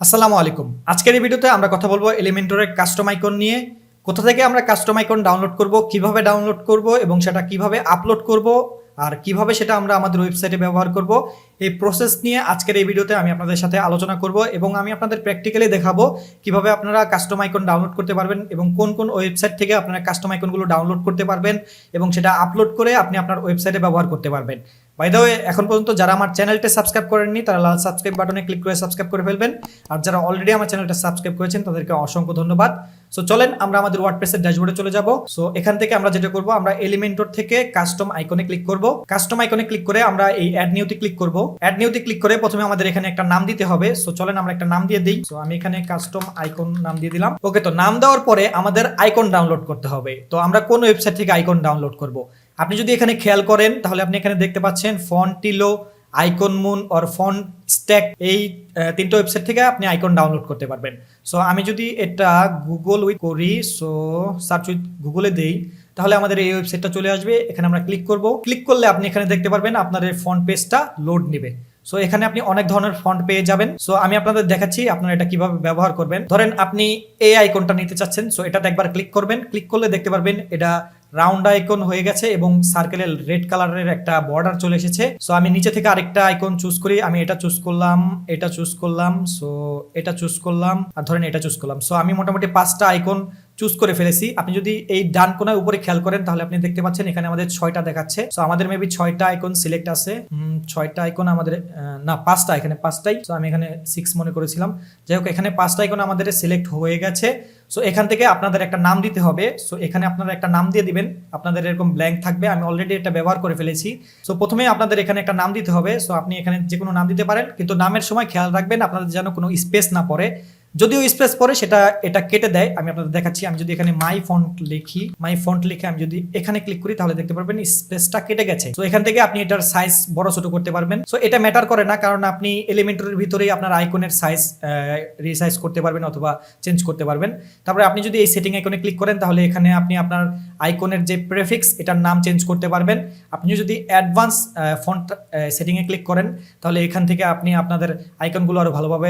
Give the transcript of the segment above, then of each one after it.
আসসালামু আলাইকুম। আজকের এই ভিডিওতে আমরা কথা বলবো এলিমেন্টরের কাস্টম আইকন নিয়ে। কোথা থেকে আমরা কাস্টম আইকন ডাউনলোড করব, কিভাবে ডাউনলোড করব এবং সেটা কিভাবে আপলোড করব আর কিভাবে সেটা আমরা আমাদের ওয়েবসাইটে ব্যবহার করব, এই প্রসেস নিয়ে আজকের এই ভিডিওতে আমি আপনাদের সাথে আলোচনা করব এবং আমি আপনাদের প্র্যাকটিক্যালি দেখাবো কিভাবে আপনারা কাস্টম আইকন ডাউনলোড করতে পারবেন এবং কোন কোন ওয়েবসাইট থেকে আপনারা কাস্টম আইকনগুলো ডাউনলোড করতে পারবেন এবং সেটা আপলোড করে আপনি আপনার ওয়েবসাইটে ব্যবহার করতে পারবেন। বাই দ্য ওয়ে, এখন পর্যন্ত যারা আমার চ্যানেলটা সাবস্ক্রাইব করেননি তারা লাল সাবস্ক্রাইব বাটনে ক্লিক করে সাবস্ক্রাইব করে ফেলবেন, আর যারা অলরেডি আমার চ্যানেলটা সাবস্ক্রাইব করেছেন তাদেরকে অসংখ্য ধন্যবাদ। সো চলেন আমরা আমাদের ওয়ার্ডপ্রেসের ড্যাশবোর্ডে চলে যাব। সো এখান থেকে আমরা যেটা করব, আমরা এলিমেন্টর থেকে কাস্টম আইকনে ক্লিক করব। কাস্টম আইকনে ক্লিক করে আমরা এই অ্যাড নিউতে ক্লিক করব। অ্যাড নিউতে ক্লিক করে প্রথমে আমাদের এখানে একটা নাম দিতে হবে। সো চলেন আমরা একটা নাম দিয়ে দিই। সো আমি এখানে কাস্টম আইকন নাম দিয়ে দিলাম। ওকে, তো নাম দেওয়ার পরে আমাদের আইকন ডাউনলোড করতে হবে। তো আমরা কোন ওয়েবসাইট থেকে আইকন ডাউনলোড করব? আপনি যদি এখানে খেয়াল করেন তাহলে আপনি এখানে দেখতে পাচ্ছেন Fontello, icon moon or font stack, এই তিনটা ওয়েবসাইট থেকে আপনি আইকন ডাউনলোড করতে পারবেন। সো আমি যদি এটা গুগল উইথ করি, সো সার্চ উইথ গুগলে দেই, তাহলে আমাদের এই ওয়েবসাইটটা চলে আসবে। এখানে আমরা ক্লিক করব। ক্লিক করলে আপনি এখানে দেখতে পারবেন আপনার এই ফন্ট পেজটা লোড নেবে। সো এখানে আপনি অনেক ধরনের ফন্ট পেয়ে যাবেন। সো আমি আপনাদের দেখাচ্ছি আপনারা এটা কিভাবে ব্যবহার করবেন। ধরেন আপনি এই আইকনটা নিতে চাচ্ছেন, সো এটাতে একবার ক্লিক করবেন। ক্লিক করলে দেখতে পারবেন এটা রাউন্ড আইকন হয়ে গেছে এবং সার্কেলের রেড কালারের একটা বর্ডার চলে এসেছে। সো আমি নিচে থেকে আরেকটা আইকন চুজ করি। আমি এটা চুজ করলাম, এটা চুজ করলাম, সো এটা চুজ করলাম, আর ধরেন এটা চুজ করলাম। সো আমি মোটামুটি 5টা আইকন চুজ করে ফেলেছি। আপনি যদি এই ডান কোণার উপরে খেয়াল করেন তাহলে আপনি দেখতে পাচ্ছেন এখানে আমাদের 6টা দেখাচ্ছে। সো আমাদের মেবি 6টা আইকন সিলেক্ট আছে। 6টা আইকন আমাদের না 5টা, এখানে 5টাই। সো আমি এখানে 6 মনে করেছিলাম। যাই হোক, এখানে 5টা আইকন আমাদের সিলেক্ট হয়ে গেছে। সো এখান থেকে আপনাদের একটা নাম দিতে হবে। সো এখানে আপনারা একটা নাম দিয়ে দিবেন। আপনাদের এরকম ব্ল্যাঙ্ক থাকবে, আমি অলরেডি এটা ব্যবহার করে ফেলেছি। সো প্রথমে আপনাদের এখানে একটা নাম দিতে হবে। সো আপনি এখানে যে কোনো নাম দিতে পারেন, কিন্তু নামের সময় খেয়াল রাখবেন আপনাদের যেন কোনো স্পেস না পড়ে। যদিও স্পেস পড়ে সেটা এটা কেটে দেয়। আমি আপনাদের দেখাচ্ছি। আমি যদি এখানে মাই ফন্ট লিখি, মাই ফন্ট লিখে আমি যদি এখানে ক্লিক করি তাহলে দেখতে পারবেন স্পেসটা কেটে গেছে। তো এখান থেকে আপনি এটার সাইজ বড় ছোট করতে পারবেন। সো এটা ম্যাটার করে না, কারণ আপনি এলিমেন্টরের ভিতরেই আপনার আইকনের সাইজ রিসাইজ করতে পারবেন অথবা চেঞ্জ করতে পারবেন। তারপরে আপনি যদি এই সেটিং আইকনে ক্লিক করেন তাহলে এখানে আপনি আপনার আইকনের যে প্রেফিক্স এটার নাম চেঞ্জ করতে পারবেন। আপনি যদি অ্যাডভান্স ফন্ট সেটিংয়ে ক্লিক করেন তাহলে এখান থেকে আপনি আপনাদের আইকনগুলো আরো ভালোভাবে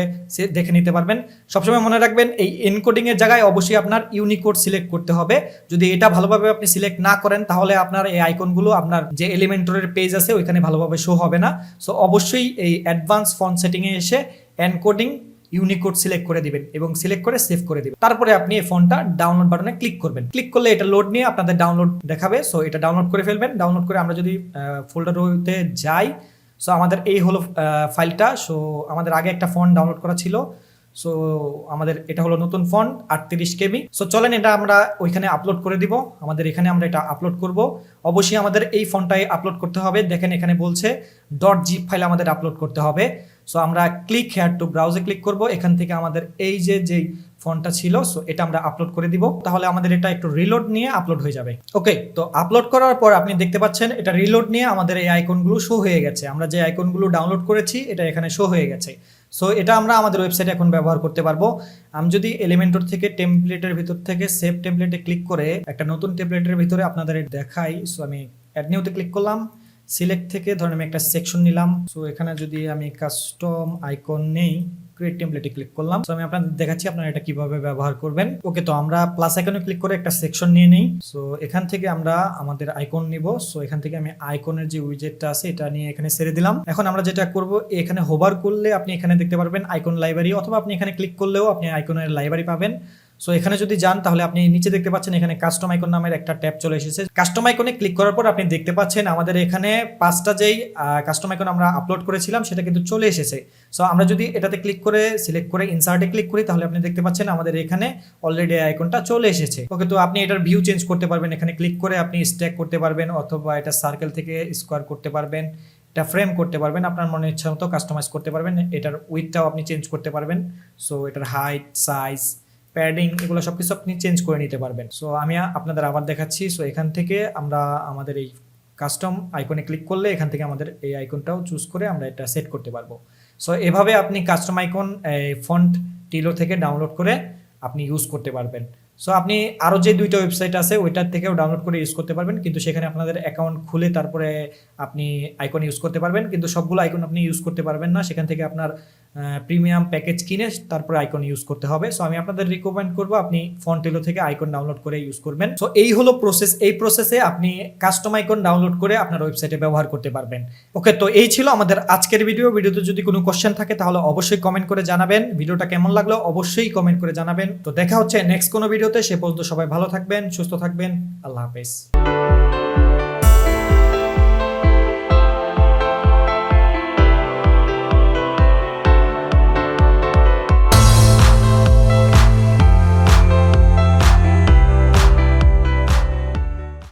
দেখে নিতে পারবেন। সবসময় মনে রাখবেন এই এনকোডিং এর জায়গায় অবশ্যই আপনার ইউনিকোড সিলেক্ট করতে হবে। যদি এটা ভালোভাবে আপনি সিলেক্ট না করেন তাহলে আপনার এই আইকনগুলো আপনার যে এলিমেন্টরের পেজ আছে ওইখানে ভালোভাবে শো হবে না। সো অবশ্যই এই অ্যাডভান্স ফন্ট সেটিংয়ে এসে এনকোডিং ইউনিকোড সিলেক্ট করে দিবেন এবং সিলেক্ট করে সেভ করে দিবেন। তারপরে আপনি এই ফোনটা ডাউনলোড বাটনে ক্লিক করবেন। ক্লিক করলে এটা লোড নিয়ে আপনাদের ডাউনলোড দেখাবে। সো এটা ডাউনলোড করে ফেলবেন। ডাউনলোড করে আমরা যদি ফোল্ডারতে যাই, সো আমাদের এই হলো ফাইলটা। সো আমাদের আগে একটা ফন্ট ডাউনলোড করা ছিল। সো আমাদের এটা হলো নতুন ফন্ট 38 কেবি। সো চলেন এটা আমরা ওইখানে আপলোড করে দিব। আমাদের এখানে আমরা এটা আপলোড করব। অবশ্যই আমাদের এই ফন্টটাই আপলোড করতে হবে। দেখেন এখানে বলছে .zip ফাইল আমাদের আপলোড করতে হবে। সো আমরা ক্লিক হেয়ার টু ব্রাউজে ক্লিক করব। এখান থেকে আমাদের এই যে ফন্টটা ছিল, সো এটা আমরা আপলোড করে দিব। তাহলে আমাদের এটা একটু রিলোড নিয়ে আপলোড হয়ে যাবে। ওকে, তো আপলোড করার পর আপনি দেখতে পাচ্ছেন এটা রিলোড নিয়ে আমাদের এই আইকনগুলো শো হয়ে গেছে। আমরা যে আইকনগুলো ডাউনলোড করেছি এটা এখানে শো হয়ে গেছে। সো এটা আমরা আমাদের ওয়েবসাইটে এখন ব্যবহার করতে পারবো। আমি যদি এলিমেন্টর থেকে টেমপ্লেটের ভিতর থেকে সেভ টেমপ্লেটে ক্লিক করে একটা নতুন টেমপ্লেটের ভিতরে আপনাদের দেখাই। সো আমি অ্যাড নিউতে ক্লিক করলাম। সিলেক্ট থেকে ধরেন আমি একটা সেকশন নিলাম। সো এখানে যদি আমি কাস্টম আইকন নেই, ক্রিয়েট টেমপ্লেটে ক্লিক করলাম। সো আমি আপনাদের দেখাচ্ছি আপনারা এটা কিভাবে ব্যবহার করবেন। ওকে, তো আমরা প্লাস আইকনে ক্লিক করে একটা সেকশন নিয়ে নিই। সো এখান থেকে আমরা আমাদের আইকন নিব। সো এখান থেকে আমি আইকনের যে উইজেটটা আছে এটা নিয়ে এখানে ছেড়ে দিলাম। এখন আমরা যেটা করব, এখানে হোভার করলে আপনি এখানে দেখতে পারবেন আইকন লাইব্রেরি, অথবা আপনি এখানে ক্লিক করলেও আপনি আইকনের লাইব্রেরি পাবেন। সো এখানে যদি যান তাহলে আপনি নিচে দেখতে পাচ্ছেন এখানে কাস্টম আইকন নামের একটা ট্যাব চলে এসেছে। কাস্টম আইকনে ক্লিক করার পর আপনি দেখতে পাচ্ছেন আমাদের এখানে 5টা যেই কাস্টম আইকন আমরা আপলোড করেছিলাম সেটা কিন্তু চলে এসেছে। সো আমরা যদি এটাতে ক্লিক করে সিলেক্ট করে ইনসার্টে ক্লিক করি তাহলে আপনি দেখতে পাচ্ছেন আমাদের এখানে অলরেডি আইকনটা চলে এসেছে। ওকে, তো আপনি এটার ভিউ চেঞ্জ করতে পারবেন। এখানে ক্লিক করে আপনি স্ট্যাক করতে পারবেন, অথবা এটা সার্কেল থেকে স্কোয়ার করতে পারবেন, এটা ফ্রেম করতে পারবেন, আপনার মনে ইচ্ছা মতো কাস্টমাইজ করতে পারবেন। এটার উইডথটাও আপনি চেঞ্জ করতে পারবেন। সো এটার হাইট, সাইজ, প্যাডিং, এগুলো সবকিছু আপনি চেঞ্জ করে নিতে পারবেন। সো আমি আপনাদের আবার দেখাচ্ছি। সো এখান থেকে আমরা আমাদের এই কাস্টম আইকনে ক্লিক করলে এখান থেকে আমাদের এই আইকনটাও চুজ করে আমরা এটা সেট করতে পারবো। সো এভাবে আপনি কাস্টম আইকন ফন্ট টিলো থেকে ডাউনলোড করে আপনি ইউজ করতে পারবেন। সো আপনি আরও যে 2টা ওয়েবসাইট আছে ওইটার থেকেও ডাউনলোড করে ইউজ করতে পারবেন, কিন্তু সেখানে আপনাদের অ্যাকাউন্ট খুলে তারপরে আপনি আইকন ইউজ করতে পারবেন, কিন্তু সবগুলো আইকন আপনি ইউজ করতে পারবেন না, সেখান থেকে আপনার প্রিমিয়াম প্যাকেজ কিনে তারপরে আইকন ইউজ করতে হবে। সো আমি আপনাদের রিকমেন্ড করব আপনি ফন্টেলো থেকে আইকন ডাউনলোড করে ইউজ করবেন। সো এই হলো প্রসেস, এই প্রসেসে আপনি কাস্টম আইকন ডাউনলোড করে আপনার ওয়েবসাইটে ব্যবহার করতে পারবেন। ওকে, তো এই ছিল আমাদের আজকের ভিডিওতে যদি কোনো কোশ্চেন থাকে তাহলে অবশ্যই কমেন্ট করে জানাবেন, ভিডিওটা কেমন লাগলো অবশ্যই কমেন্ট করে জানাবেন। তো দেখা হচ্ছে নেক্সট কোনো ভিডিওতে, সে পর্যন্ত সবাই ভালো থাকবেন, সুস্থ থাকবেন, আল্লাহ হাফেজ।